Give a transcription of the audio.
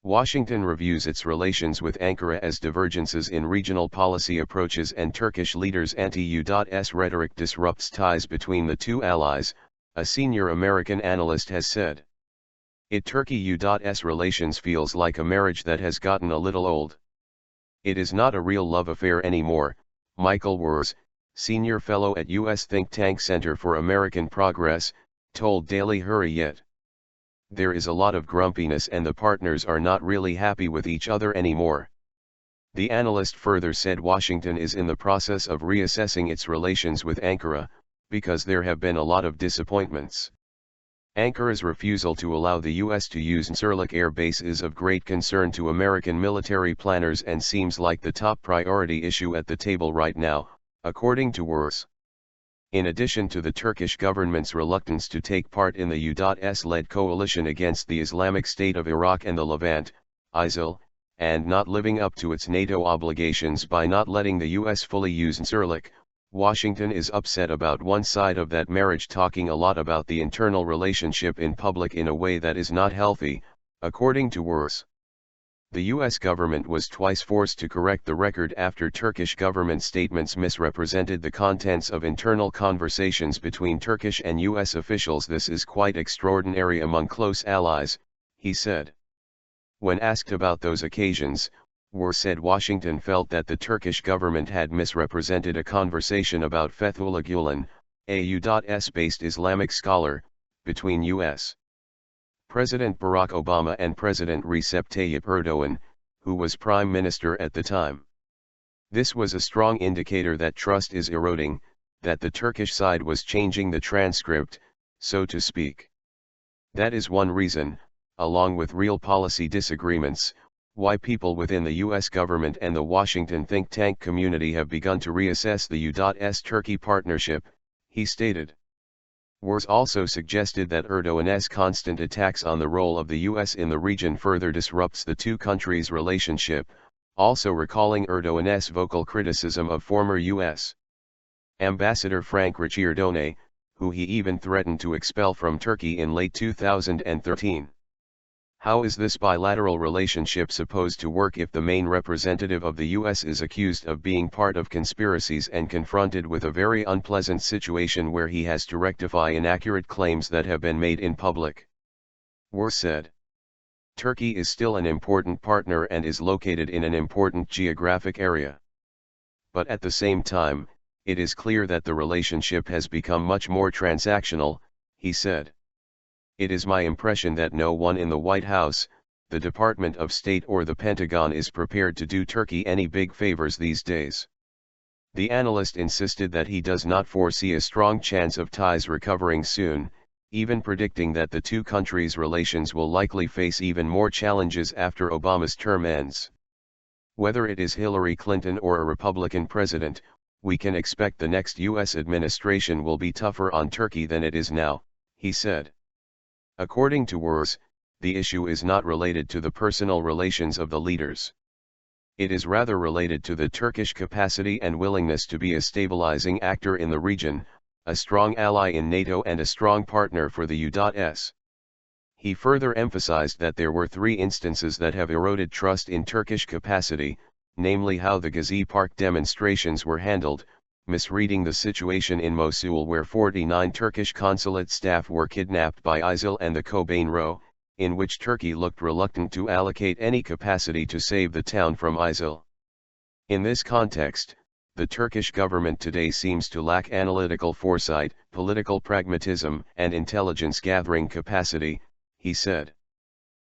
Washington reviews its relations with Ankara as divergences in regional policy approaches and Turkish leaders' anti-U.S. rhetoric disrupts ties between the two allies, a senior American analyst has said. Turkey-U.S. relations feels like a marriage that has gotten a little old. It is not a real love affair anymore, Michael Werz, senior fellow at U.S. think tank Center for American Progress, told Daily Hürriyet. There is a lot of grumpiness and the partners are not really happy with each other anymore. The analyst further said Washington is in the process of reassessing its relations with Ankara, because there have been a lot of disappointments. Ankara's refusal to allow the U.S. to use İncirlik Air Base is of great concern to American military planners and seems like the top priority issue at the table right now, according to Werz. In addition to the Turkish government's reluctance to take part in the U.S.-led coalition against the Islamic State of Iraq and the Levant, ISIL, and not living up to its NATO obligations by not letting the U.S. fully use İncirlik, Washington is upset about one side of that marriage talking a lot about the internal relationship in public in a way that is not healthy, according to Werz. The U.S. government was twice forced to correct the record after Turkish government statements misrepresented the contents of internal conversations between Turkish and U.S. officials. This is quite extraordinary among close allies, he said. When asked about those occasions, Werz said Washington felt that the Turkish government had misrepresented a conversation about Fethullah Gulen, a U.S.-based Islamic scholar, between U.S. President Barack Obama and President Recep Tayyip Erdogan, who was prime minister at the time. This was a strong indicator that trust is eroding, that the Turkish side was changing the transcript, so to speak. That is one reason, along with real policy disagreements, why people within the U.S. government and the Washington think tank community have begun to reassess the U.S.-Turkey partnership, he stated. Werz also suggested that Erdogan's constant attacks on the role of the U.S. in the region further disrupts the two countries' relationship, also recalling Erdogan's vocal criticism of former U.S. Ambassador Frank Ricciardone, who he even threatened to expel from Turkey in late 2013. How is this bilateral relationship supposed to work if the main representative of the U.S. is accused of being part of conspiracies and confronted with a very unpleasant situation where he has to rectify inaccurate claims that have been made in public? Werz said. Turkey is still an important partner and is located in an important geographic area. But at the same time, it is clear that the relationship has become much more transactional, he said. It is my impression that no one in the White House, the Department of State or the Pentagon is prepared to do Turkey any big favors these days. The analyst insisted that he does not foresee a strong chance of ties recovering soon, even predicting that the two countries' relations will likely face even more challenges after Obama's term ends. Whether it is Hillary Clinton or a Republican president, we can expect the next U.S. administration will be tougher on Turkey than it is now, he said. According to Werz, the issue is not related to the personal relations of the leaders. It is rather related to the Turkish capacity and willingness to be a stabilizing actor in the region, a strong ally in NATO and a strong partner for the U.S. He further emphasized that there were three instances that have eroded trust in Turkish capacity, namely how the Gezi Park demonstrations were handled, misreading the situation in Mosul where 49 Turkish consulate staff were kidnapped by ISIL, and the Kobane row, in which Turkey looked reluctant to allocate any capacity to save the town from ISIL. In this context, the Turkish government today seems to lack analytical foresight, political pragmatism, and intelligence gathering capacity, he said.